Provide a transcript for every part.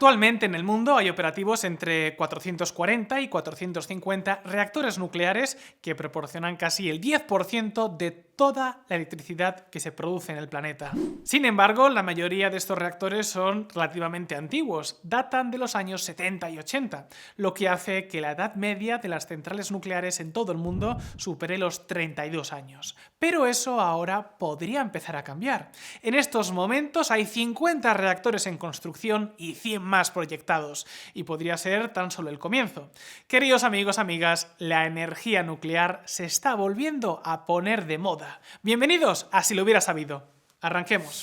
Actualmente en el mundo hay operativos entre 440 y 450 reactores nucleares que proporcionan casi el 10% de toda la electricidad que se produce en el planeta. Sin embargo, la mayoría de estos reactores son relativamente antiguos, datan de los años 70 y 80, lo que hace que la edad media de las centrales nucleares en todo el mundo supere los 32 años. Pero eso ahora podría empezar a cambiar. En estos momentos hay 50 reactores en construcción y 100 más proyectados, y podría ser tan solo el comienzo. Queridos amigos, amigas, la energía nuclear se está volviendo a poner de moda. Bienvenidos a Si lo hubiera sabido. Arranquemos.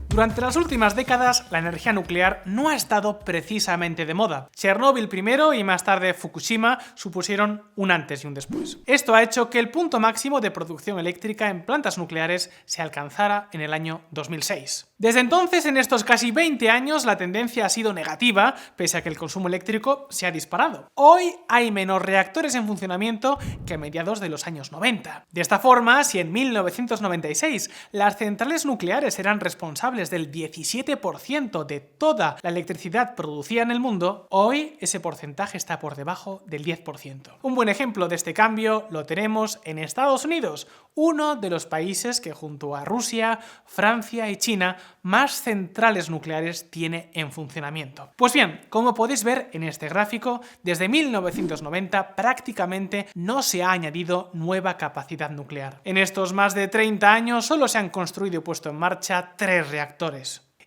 Durante las últimas décadas, la energía nuclear no ha estado precisamente de moda. Chernóbil primero y más tarde Fukushima supusieron un antes y un después. Esto ha hecho que el punto máximo de producción eléctrica en plantas nucleares se alcanzara en el año 2006. Desde entonces, en estos casi 20 años, la tendencia ha sido negativa, pese a que el consumo eléctrico se ha disparado. Hoy hay menos reactores en funcionamiento que a mediados de los años 90. De esta forma, si en 1996 las centrales nucleares eran responsables del 17% de toda la electricidad producida en el mundo, hoy ese porcentaje está por debajo del 10%. Un buen ejemplo de este cambio lo tenemos en Estados Unidos, uno de los países que junto a Rusia, Francia y China más centrales nucleares tiene en funcionamiento. Pues bien, como podéis ver en este gráfico, desde 1990 prácticamente no se ha añadido nueva capacidad nuclear. En estos más de 30 años solo se han construido y puesto en marcha 3 reactores.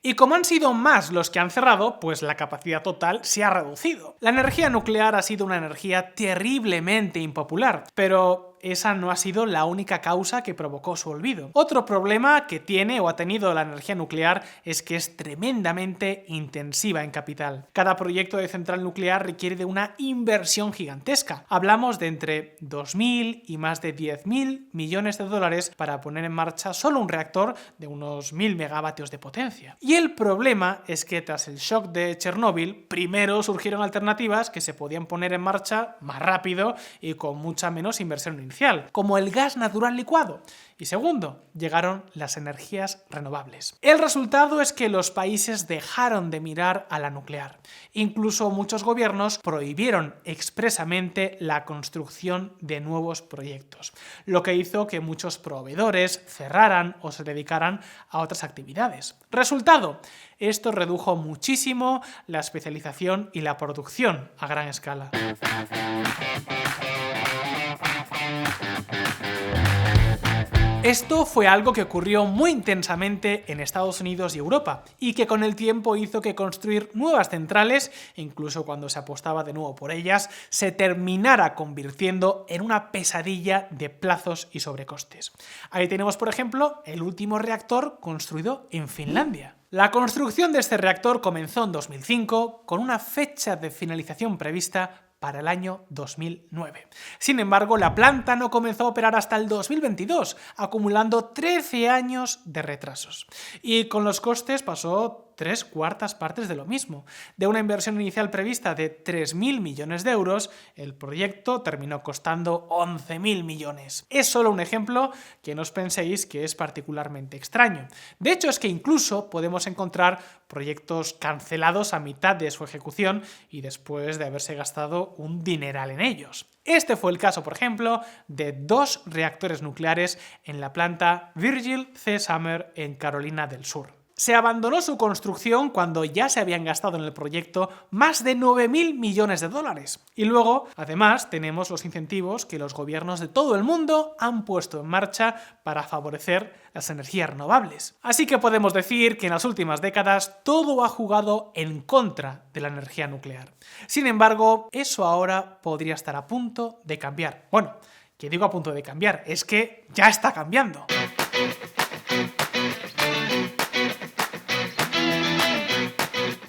Y como han sido más los que han cerrado, pues la capacidad total se ha reducido. La energía nuclear ha sido una energía terriblemente impopular, pero esa no ha sido la única causa que provocó su olvido. Otro problema que tiene o ha tenido la energía nuclear es que es tremendamente intensiva en capital. Cada proyecto de central nuclear requiere de una inversión gigantesca. Hablamos de entre 2.000 y más de 10.000 millones de dólares para poner en marcha solo un reactor de unos 1.000 megavatios de potencia. Y el problema es que tras el shock de Chernóbil, primero surgieron alternativas que se podían poner en marcha más rápido y con mucha menos inversión inicial, como el gas natural licuado. Y segundo, llegaron las energías renovables. El resultado es que los países dejaron de mirar a la nuclear. Incluso muchos gobiernos prohibieron expresamente la construcción de nuevos proyectos, lo que hizo que muchos proveedores cerraran o se dedicaran a otras actividades. Resultado, esto redujo muchísimo la especialización y la producción a gran escala. Esto fue algo que ocurrió muy intensamente en Estados Unidos y Europa, y que con el tiempo hizo que construir nuevas centrales, incluso cuando se apostaba de nuevo por ellas, se terminara convirtiendo en una pesadilla de plazos y sobrecostes. Ahí tenemos, por ejemplo, el último reactor construido en Finlandia. La construcción de este reactor comenzó en 2005 con una fecha de finalización prevista para el año 2009. Sin embargo, la planta no comenzó a operar hasta el 2022, acumulando 13 años de retrasos. Y con los costes pasó 3/4 partes de lo mismo. De una inversión inicial prevista de 3.000 millones de euros, el proyecto terminó costando 11.000 millones. Es solo un ejemplo que no os penséis que es particularmente extraño. De hecho, es que incluso podemos encontrar proyectos cancelados a mitad de su ejecución y después de haberse gastado un dineral en ellos. Este fue el caso, por ejemplo, de 2 reactores nucleares en la planta Virgil C. Summer en Carolina del Sur. Se abandonó su construcción cuando ya se habían gastado en el proyecto más de 9.000 millones de dólares. Y luego, además, tenemos los incentivos que los gobiernos de todo el mundo han puesto en marcha para favorecer las energías renovables. Así que podemos decir que en las últimas décadas todo ha jugado en contra de la energía nuclear. Sin embargo, eso ahora podría estar a punto de cambiar. Bueno, que digo a punto de cambiar, es que ya está cambiando.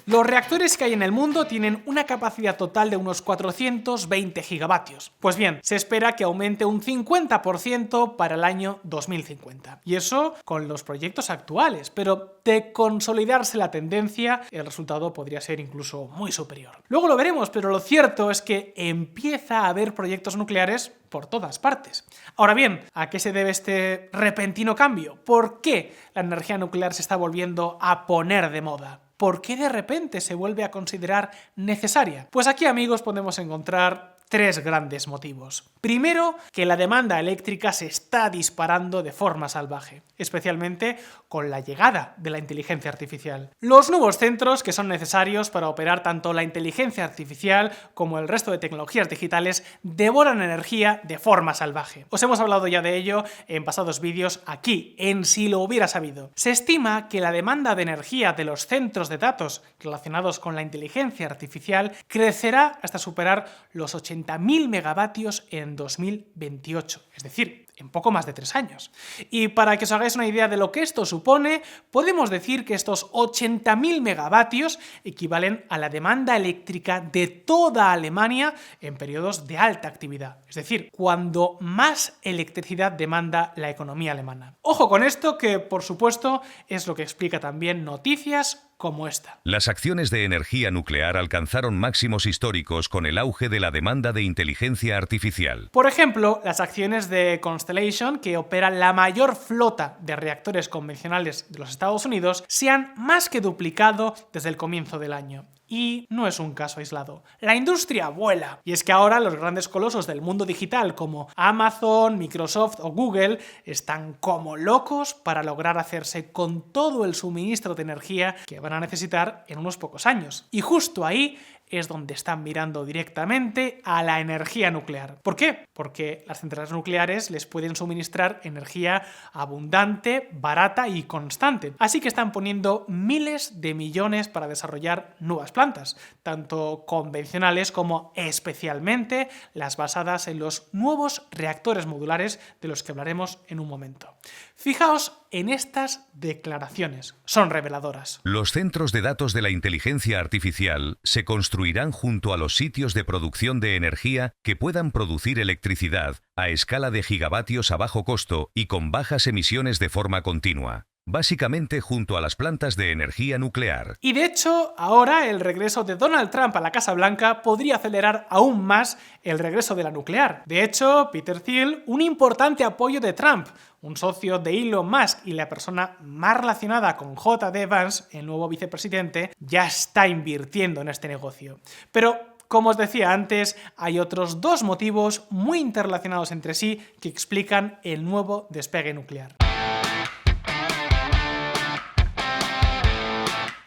Los reactores que hay en el mundo tienen una capacidad total de unos 420 gigavatios. Pues bien, se espera que aumente un 50% para el año 2050. Y eso con los proyectos actuales, pero de consolidarse la tendencia, el resultado podría ser incluso muy superior. Luego lo veremos, pero lo cierto es que empieza a haber proyectos nucleares por todas partes. Ahora bien, ¿a qué se debe este repentino cambio? ¿Por qué la energía nuclear se está volviendo a poner de moda? ¿Por qué de repente se vuelve a considerar necesaria? Pues aquí, amigos, podemos encontrar tres grandes motivos. Primero, que la demanda eléctrica se está disparando de forma salvaje, especialmente con la llegada de la inteligencia artificial. Los nuevos centros que son necesarios para operar tanto la inteligencia artificial como el resto de tecnologías digitales devoran energía de forma salvaje. Os hemos hablado ya de ello en pasados vídeos aquí, en Si lo hubiera sabido. Se estima que la demanda de energía de los centros de datos relacionados con la inteligencia artificial crecerá hasta superar los 80.000 megavatios en 2028, es decir, en poco más de 3 años. Y para que os hagáis una idea de lo que esto supone, podemos decir que estos 80.000 megavatios equivalen a la demanda eléctrica de toda Alemania en periodos de alta actividad, es decir, cuando más electricidad demanda la economía alemana. Ojo con esto, que por supuesto es lo que explica también noticias como esta. Las acciones de energía nuclear alcanzaron máximos históricos con el auge de la demanda de inteligencia artificial. Por ejemplo, las acciones de Constellation, que opera la mayor flota de reactores convencionales de los Estados Unidos, se han más que duplicado desde el comienzo del año. Y no es un caso aislado. La industria vuela. Y es que ahora los grandes colosos del mundo digital como Amazon, Microsoft o Google están como locos para lograr hacerse con todo el suministro de energía que van a necesitar en unos pocos años. Y justo ahí es donde están mirando directamente a la energía nuclear. ¿Por qué? Porque las centrales nucleares les pueden suministrar energía abundante, barata y constante. Así que están poniendo miles de millones para desarrollar nuevas plantas, tanto convencionales como especialmente las basadas en los nuevos reactores modulares de los que hablaremos en un momento. Fijaos en estas declaraciones, son reveladoras. Los centros de datos de la inteligencia artificial se construirán junto a los sitios de producción de energía que puedan producir electricidad a escala de gigavatios a bajo costo y con bajas emisiones de forma continua. Básicamente junto a las plantas de energía nuclear. Y de hecho, ahora el regreso de Donald Trump a la Casa Blanca podría acelerar aún más el regreso de la nuclear. De hecho, Peter Thiel, un importante apoyo de Trump, un socio de Elon Musk y la persona más relacionada con J.D. Vance, el nuevo vicepresidente, ya está invirtiendo en este negocio. Pero como os decía antes, hay otros dos motivos muy interrelacionados entre sí que explican el nuevo despegue nuclear.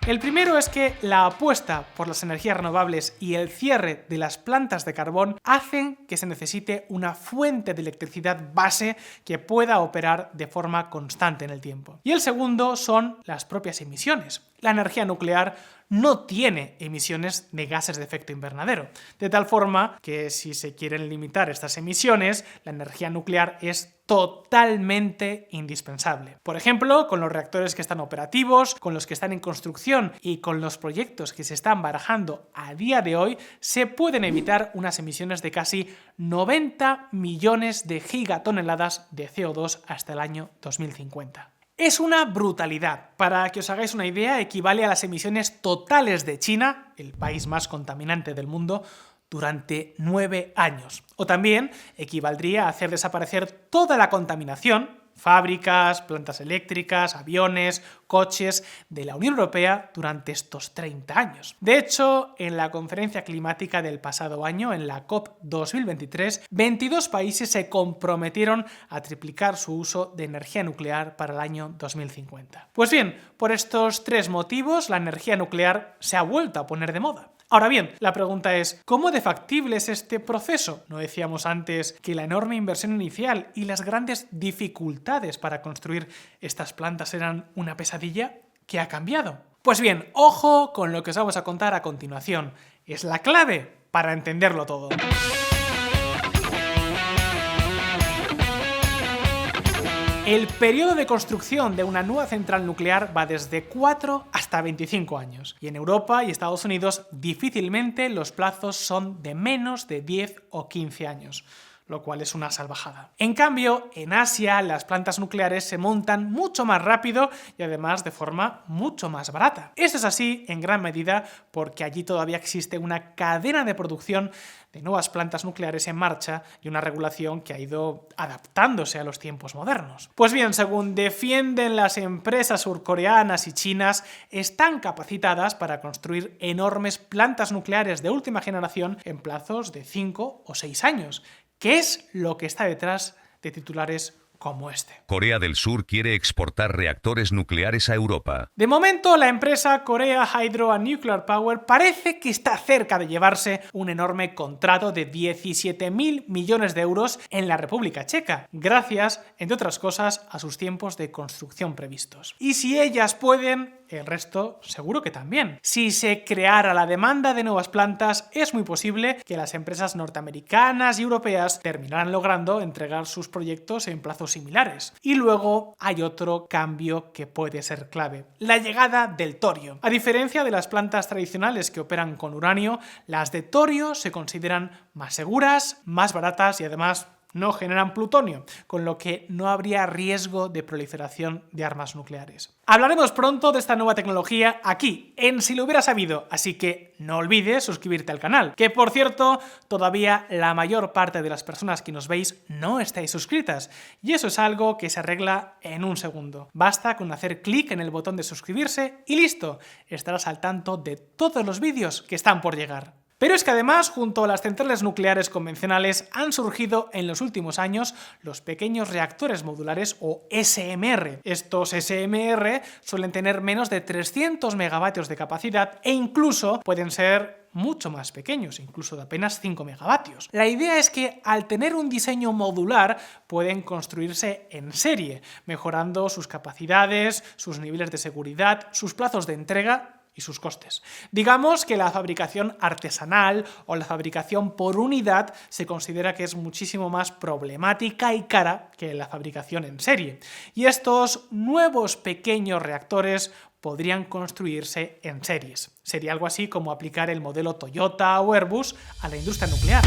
El primero es que la apuesta por las energías renovables y el cierre de las plantas de carbón hacen que se necesite una fuente de electricidad base que pueda operar de forma constante en el tiempo. Y el segundo son las propias emisiones. La energía nuclear no tiene emisiones de gases de efecto invernadero, de tal forma que si se quieren limitar estas emisiones, la energía nuclear es totalmente indispensable. Por ejemplo, con los reactores que están operativos, con los que están en construcción y con los proyectos que se están barajando a día de hoy, se pueden evitar unas emisiones de casi 90 millones de gigatoneladas de CO2 hasta el año 2050. Es una brutalidad. Para que os hagáis una idea, equivale a las emisiones totales de China, el país más contaminante del mundo, durante 9 años. O también equivaldría a hacer desaparecer toda la contaminación, fábricas, plantas eléctricas, aviones, coches de la Unión Europea durante estos 30 años. De hecho, en la conferencia climática del pasado año, en la COP 2023, 22 países se comprometieron a triplicar su uso de energía nuclear para el año 2050. Pues bien, por estos tres motivos, la energía nuclear se ha vuelto a poner de moda. Ahora bien, la pregunta es, ¿cómo de factible es este proceso? ¿No decíamos antes que la enorme inversión inicial y las grandes dificultades para construir estas plantas eran una pesadilla? ¿Qué ha cambiado? Pues bien, ojo con lo que os vamos a contar a continuación. Es la clave para entenderlo todo. El periodo de construcción de una nueva central nuclear va desde 4 hasta 25 años. Y en Europa y Estados Unidos difícilmente los plazos son de menos de 10 o 15 años. lo cual es una salvajada. En cambio, en Asia las plantas nucleares se montan mucho más rápido y además de forma mucho más barata. Esto es así en gran medida porque allí todavía existe una cadena de producción de nuevas plantas nucleares en marcha y una regulación que ha ido adaptándose a los tiempos modernos. Pues bien, según defienden las empresas surcoreanas y chinas, están capacitadas para construir enormes plantas nucleares de última generación en plazos de 5 o 6 años. ¿Qué es lo que está detrás de titulares como este? Corea del Sur quiere exportar reactores nucleares a Europa. De momento, la empresa Korea Hydro and Nuclear Power parece que está cerca de llevarse un enorme contrato de 17.000 millones de euros en la República Checa, gracias, entre otras cosas, a sus tiempos de construcción previstos. Y si ellas pueden, el resto seguro que también. Si se creara la demanda de nuevas plantas, es muy posible que las empresas norteamericanas y europeas terminaran logrando entregar sus proyectos en plazos similares. Y luego hay otro cambio que puede ser clave: la llegada del torio. A diferencia de las plantas tradicionales que operan con uranio, las de torio se consideran más seguras, más baratas y además no generan plutonio, con lo que no habría riesgo de proliferación de armas nucleares. Hablaremos pronto de esta nueva tecnología aquí, en Si lo hubiera sabido, así que no olvides suscribirte al canal, que por cierto, todavía la mayor parte de las personas que nos veis no estáis suscritas, y eso es algo que se arregla en un segundo. Basta con hacer clic en el botón de suscribirse y listo, estarás al tanto de todos los vídeos que están por llegar. Pero es que además, junto a las centrales nucleares convencionales, han surgido en los últimos años los pequeños reactores modulares o SMR. Estos SMR suelen tener menos de 300 megavatios de capacidad e incluso pueden ser mucho más pequeños, incluso de apenas 5 megavatios. La idea es que al tener un diseño modular pueden construirse en serie, mejorando sus capacidades, sus niveles de seguridad, sus plazos de entrega y sus costes. Digamos que la fabricación artesanal o la fabricación por unidad se considera que es muchísimo más problemática y cara que la fabricación en serie. Y estos nuevos pequeños reactores podrían construirse en series. Sería algo así como aplicar el modelo Toyota o Airbus a la industria nuclear.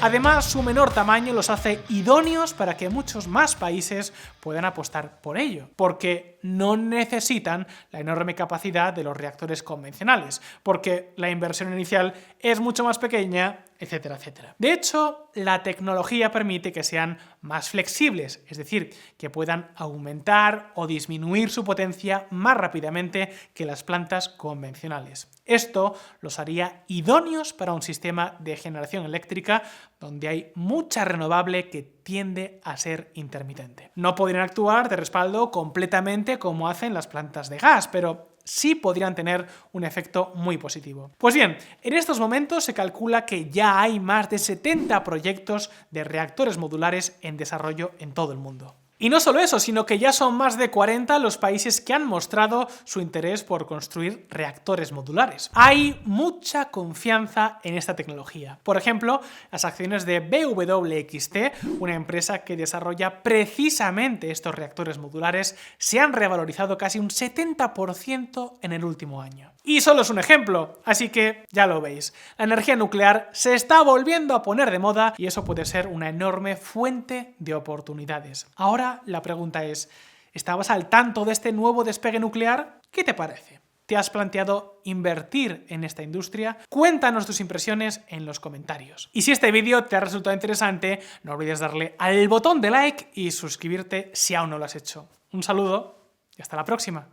Además, su menor tamaño los hace idóneos para que muchos más países puedan apostar por ello, porque no necesitan la enorme capacidad de los reactores convencionales, porque la inversión inicial es mucho más pequeña, etcétera, etcétera. De hecho, la tecnología permite que sean más flexibles, es decir, que puedan aumentar o disminuir su potencia más rápidamente que las plantas convencionales. Esto los haría idóneos para un sistema de generación eléctrica donde hay mucha renovable que tiende a ser intermitente. No podrían actuar de respaldo completamente como hacen las plantas de gas, pero sí podrían tener un efecto muy positivo. Pues bien, en estos momentos se calcula que ya hay más de 70 proyectos de reactores modulares en desarrollo en todo el mundo. Y no solo eso, sino que ya son más de 40 los países que han mostrado su interés por construir reactores modulares. Hay mucha confianza en esta tecnología. Por ejemplo, las acciones de BWXT, una empresa que desarrolla precisamente estos reactores modulares, se han revalorizado casi un 70% en el último año. Y solo es un ejemplo, así que ya lo veis. La energía nuclear se está volviendo a poner de moda y eso puede ser una enorme fuente de oportunidades. Ahora la pregunta es, ¿estabas al tanto de este nuevo despegue nuclear? ¿Qué te parece? ¿Te has planteado invertir en esta industria? Cuéntanos tus impresiones en los comentarios. Y si este vídeo te ha resultado interesante, no olvides darle al botón de like y suscribirte si aún no lo has hecho. Un saludo y hasta la próxima.